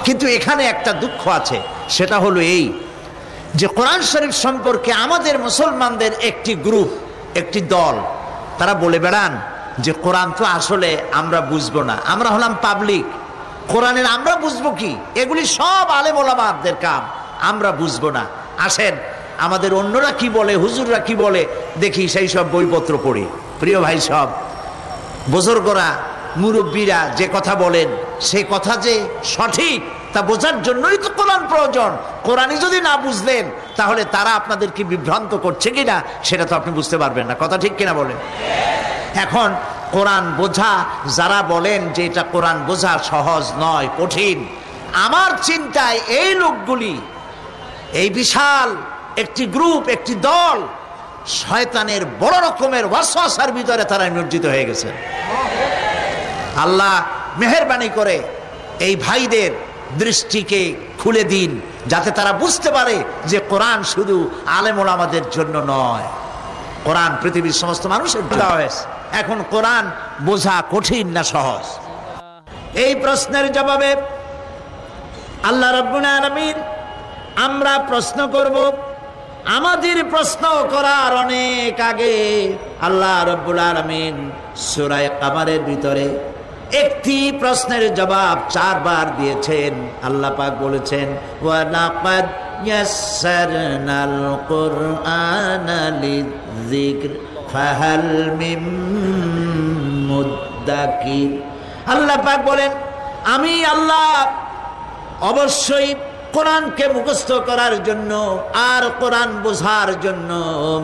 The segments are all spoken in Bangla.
কিন্তু এখানে একটা দুঃখ আছে, সেটা হলো এই যে কোরআন শরীফ সম্পর্কে আমাদের মুসলমানদের একটি গ্রুপ, একটি দল, তারা বলে বেড়ান যে কোরআন তো আসলে আমরা বুঝবো না, আমরা হলাম পাবলিক, কোরআনের আমরা বুঝবো কি, এগুলি সব আলেম ওলামাদের কাম, আমরা বুঝবো না। আসেন আমাদের অন্যরা কি বলে, হুজুররা কি বলে দেখি, সেই সব বইপত্র পড়ি। প্রিয় ভাই, সব বুজুর্গরা মুরব্বীরা যে কথা বলেন সে কথা যে সঠিক তা বোঝার জন্যই তো কোরআন প্রয়োজন। কোরআনই যদি না বুঝলেন তাহলে তারা আপনাদেরকে বিভ্রান্ত করছে কিনা সেটা তো আপনি বুঝতে পারবেন না। কথা ঠিক কিনা বলেন? এখন কোরআন বোঝা যারা বলেন যে এটা কোরআন বোঝা সহজ নয়, কঠিন, আমার চিন্তায় এই লোকগুলি, এই বিশাল একটি গ্রুপ, একটি দল, শয়তানের বড় রকমের ওয়াসওয়াসার ভিতরে তারা নিমজ্জিত হয়ে গেছে। আল্লাহ মেহেরবানি করে এই ভাইদের দৃষ্টিকে খুলে দিন, যাতে তারা বুঝতে পারে যে কোরআন শুধু আলেম ওলামাদের জন্য নয়, কোরআন পৃথিবীর সমস্ত মানুষের জন্য। এখন কোরআন বোঝা কঠিন না সহজ? এই প্রশ্নের জবাবে আল্লাহ রাব্বুল আলামিন, আমরা প্রশ্ন করব, আমাদের প্রশ্ন করার অনেক আগে আল্লাহ রাব্বুল আলামিন সূরা কামারের ভিতরে একটি প্রশ্নের জবাব 4 বার দিয়েছেন। আল্লাহ পাক বলেছেন, ওয়া লাকাদ ইয়াসসারনাল কুরআনা লিযিকর ফাহাল মিন মুদ্দাকির। আল্লাহ পাক বলেন, আমি আল্লাহ অবশ্যই কোরআনকে মুখস্থ করার জন্য আর কোরআন বোঝার জন্য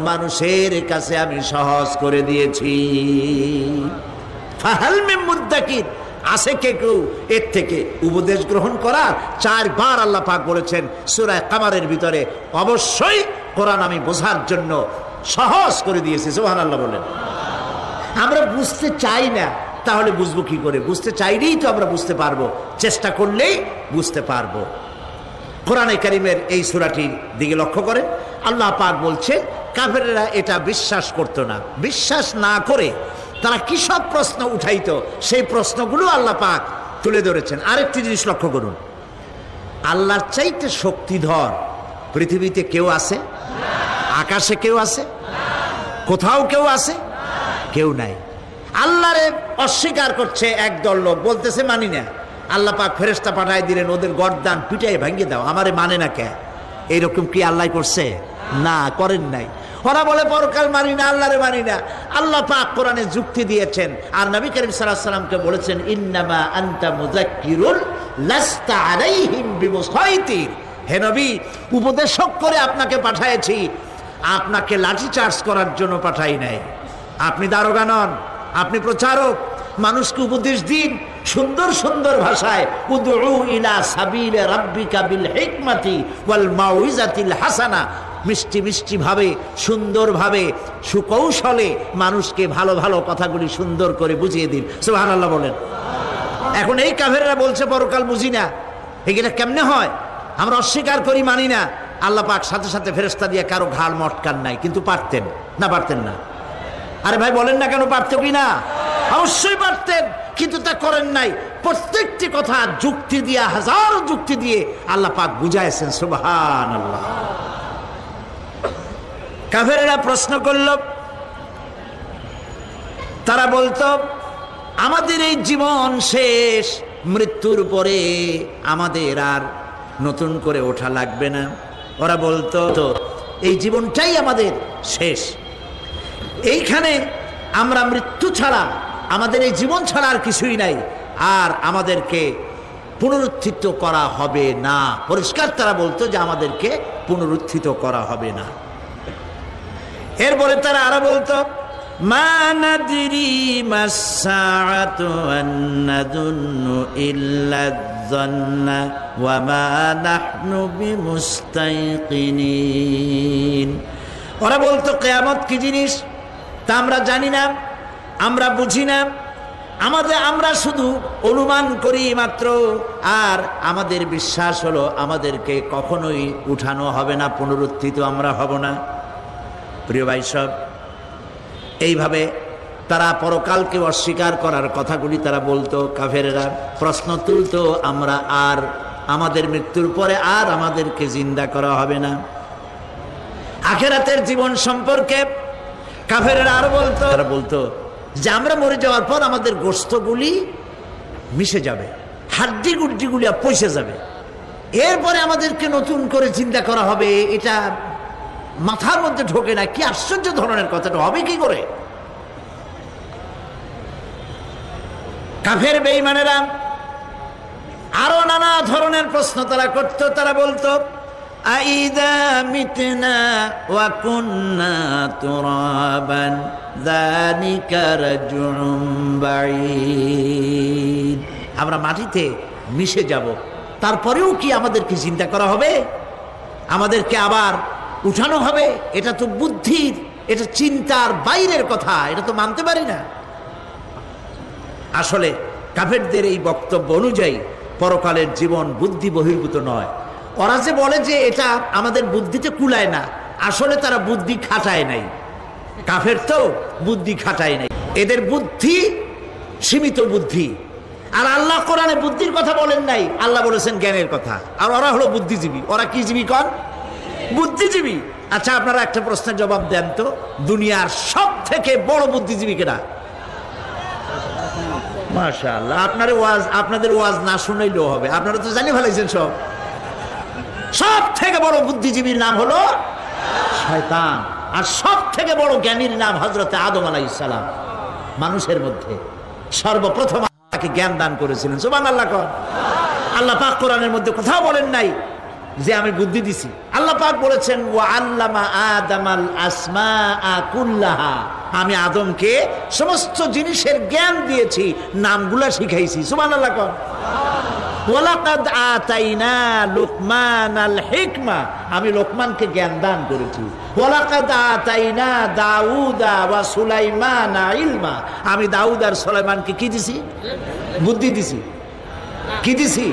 মানুষের কাছে আমি সহজ করে দিয়েছি। ফাহাল মিন মুদ্দাকির, আছে কে কেউ এর থেকে উপদেশ গ্রহণ করা? 4 বার আল্লাহ পাক বলেছেন সূরা কামারের ভিতরে, অবশ্যই কোরআন আমি বোঝার জন্য সহজ করে দিয়েছি। সুবহানাল্লাহ বলেন। আমরা বুঝতে চাই না, তাহলে বুঝবো কি করে? বুঝতে চাইলেই তো আমরা বুঝতে পারবো, চেষ্টা করলেই বুঝতে পারবো। কোরআনে কারীমের এই সূরাটির দিকে লক্ষ্য করেন, আল্লাহ পাক বলছে কাফেররা এটা বিশ্বাস করতো না। বিশ্বাস না করে তারা কি সব প্রশ্ন উঠাইতো, সেই প্রশ্নগুলো আল্লাহ পাক তুলে ধরেছেন। আরেকটি জিনিস লক্ষ্য করুন, আল্লাহর চাইতে শক্তিধর পৃথিবীতে কেউ আছে? আকাশে কেউ আছে? কোথাও কেউ আছে? কেউ নাই। আল্লাহরে অস্বীকার করছে একদল লোক, বলতেছে মানি না। আল্লাহ পাক ফেরেশতা পাঠায় দিলেন, ওদের গর্দান পিটাই ভাঙিয়ে দাও, আমারে মানে না কে? এইরকম কি আল্লাহ করছে? না, করেন নাই। ওরা বলে পরকাল মানি না, আল্লাহরে মানি না। আল্লাহ পাক কোরআনে যুক্তি দিয়েছেন, আর নবী করিম সাল্লাল্লাহু আলাইহি ওয়াসাল্লামকে বলেছেন, ইন্নামা আনতা মুযাক্কিরুন লাস্তা আলাইহিম বিমুসাইতির। হে নবী, উপদেশক করে আপনাকে পাঠিয়েছি, আপনাকে লাঠি চার্জ করার জন্য পাঠাই নাই। আপনি দারোগা নন, আপনি প্রচারক। মানুষকে উপদেশ দিন সুন্দর সুন্দর ভাষায়, উদউ ইলা সাবিলি রাব্বিকা বিল হিকমাতি ওয়াল মাউইজাতিল হাসানা, মিষ্টি মিষ্টি ভাবে, সুন্দরভাবে, সুকৌশলে মানুষকে ভালো ভালো কথাগুলি সুন্দর করে বুঝিয়ে দিন। সুবহানাল্লাহ বলেন। এখন এই কাফেররা বলছে পরকাল বুঝি না, এগুলা কেমনে হয়? আমরা অস্বীকার করি, মানি না। আল্লাহ পাক সাথে সাথে ফেরেশতা দিয়ে কারো ঘাড় মটকান নাই, কিন্তু পারতেন না? পারতেন না? আরে ভাই বলেন না কেন, পারতো কি না? অবশ্যই পারতেন, কিন্তু তা করেন নাই। প্রত্যেকটি কথা যুক্তি দিয়ে, হাজারো যুক্তি দিয়ে আল্লাহ পাক বুঝাইছেন। সুবহানাল্লাহ। কাফেরেরা প্রশ্ন করল, তারা বলতো আমাদের এই জীবন শেষ, মৃত্যুর পরে আমাদের আর নতুন করে ওঠা লাগবে না। ওরা বলতো তো এই জীবনটাই আমাদের শেষ, এইখানে আমরা মৃত্যু ছাড়া, আমাদের এই জীবন ছাড়া আর কিছুই নাই, আর আমাদেরকে পুনরুত্থিত করা হবে না। পরিষ্কার তারা বলতো যে আমাদেরকে পুনরুত্থিত করা হবে না। এরপরে তারা আরো বলতো, মা নাদরি মাসসাআতু ওয়ান নাযুন্নু ইল্লা যান্না ওয়া মা নাহনু বিমুস্তাইকিনিন। ওরা বলতো কিয়ামত কি জিনিস তা আমরা জানি না, আমরা বুঝি না, আমরা শুধু অনুমান করি মাত্র, আর আমাদের বিশ্বাস হলো আমাদেরকে কখনোই উঠানো হবে না, পুনরুত্থিত আমরা হব না। প্রিয় ভাই সব, এইভাবে তারা পরকালকে অস্বীকার করার কথাগুলি তারা বলতো। কাফেরেরা প্রশ্ন তুলতো, আমরা আর আমাদের মৃত্যুর পরে আর আমাদেরকে জিন্দা করা হবে না। আখিরাতের জীবন সম্পর্কে কাফেররা আর বলতো যে আমরা মরে যাওয়ার পর আমাদের গোশতগুলি মিশে যাবে, হাড্ডি গুড্ডিগুলি পচে যাবে, এরপরে আমাদেরকে নতুন করে চিন্তা করা হবে। এটা মাথার মধ্যে ঢোকে না, কি আশ্চর্য ধরনের কথাটা হবে কি করে? কাফের বেঈমানেরা আরো নানা ধরনের প্রশ্ন তারা করত। তারা বলতো আইদা মিতনা ওয়া কুন্না তুরাবান যালিকা রাজউম বাঈদ, আমরা মাটিতে মিশে যাব, তারপরেও কি আমাদেরকে চিন্তা করা হবে, আমাদেরকে আবার উঠানো হবে? এটা তো বুদ্ধির, এটা চিন্তার বাইরের কথা, এটা তো মানতে পারি না। আসলে কাফেরদের এই বক্তব্য অনুযায়ী পরকালের জীবন বুদ্ধি বহির্ভূত নয়। ওরা যে বলে যে এটা আমাদের বুদ্ধিতে কুলায় না, আসলে তারা বুদ্ধি খাটায় নাই। কাফের তো বুদ্ধি খাটায় নাই, এদের বুদ্ধি সীমিত বুদ্ধি। আর আল্লাহ কোরআনে বুদ্ধির কথা বলেন নাই, আল্লাহ বলেছেন জ্ঞানের কথা। আর ওরা হলো বুদ্ধিজীবী। ওরা কি জীবী কন? বুদ্ধিজীবী। আচ্ছা, আপনারা একটা প্রশ্নের জবাব দেন তো, দুনিয়ার সব থেকে বড় বুদ্ধিজীবী কেনা? মাশাআল্লাহ, আপনাদের ওয়াজ না শুনলেও হবে, আপনারা তো জানি ফেলাইছেন সব। সব থেকে বড় বুদ্ধিজীবীর নাম হলো শয়তান, আর সব থেকে বড় জ্ঞানীর নাম হযরত আদম আলাইহিস সালাম। মানুষের মধ্যে সর্বপ্রথম তাকে জ্ঞান দান করেছিলেন। সুবহানাল্লাহ। আল্লাহ পাক কোরআনের মধ্যে কোথাও বলেন নাই যে আমি বুদ্ধি দিছি। আল্লাহ পাক বলেছেন ওয়া আল্লামা আদামাল আসমাআ কুল্লাহা, আমি আদমকে সমস্ত জিনিসের জ্ঞান দিয়েছি, নামগুলা শিখাইছি। সুবহানাল্লাহ। ওয়ালাকাদ আতাইনা লুকমানাল হিকমা, আমি লোকমানকে জ্ঞান দান করেছি। ওয়ালাকাদ আতাইনা দাউদা ওয়া সুলাইমানা ইলমা, আমি দাউদ আর সুলাইমানকে কি দিছি? বুদ্ধি দিছি। কি দিছি?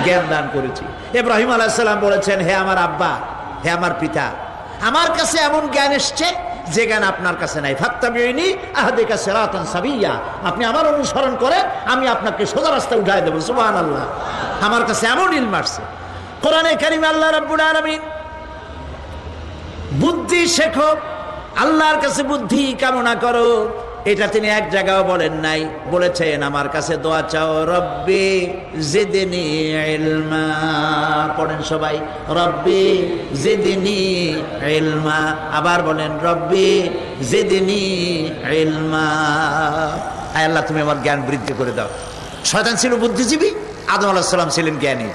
জ্ঞান দান করেছি। ইব্রাহিম আলাইহিস সালাম বলেছেন, হে আমার আব্বা, হে আমার পিতা, আমার কাছে এমন জ্ঞান এসছে যে জ্ঞান আপনার কাছে নাই। ফাত্তাবিউনি আহদিকা সিরাতান সাবিয়্যা, আপনি আমার অনুসরণ করেন, আমি আপনাকে সোজা রাস্তায় উঠায় দেব। সুবহানাল্লাহ। আমার কাছে এমন ইলম আসছে। কোরআনে কারীমে আল্লাহ রাব্বুল আলামিন বুদ্ধি শেখো, আল্লাহর কাছে বুদ্ধি কামনা করো, এটা তিনি এক জায়গাও বলেন নাই। বলেছেন আমার কাছে দোয়া চাও, রব্বি জিদনি ইলমা। পড়েন সবাই, রব্বি জিদনি ইলমা। আবার বলেন, রব্বি জিদনি ইলমা। আয় আল্লাহ, তুমি আমার জ্ঞান বৃদ্ধি করে দাও। শয়তান ছিল বুদ্ধিজীবী, আদম আলাইহিস সালাম ছিলেন জ্ঞানী।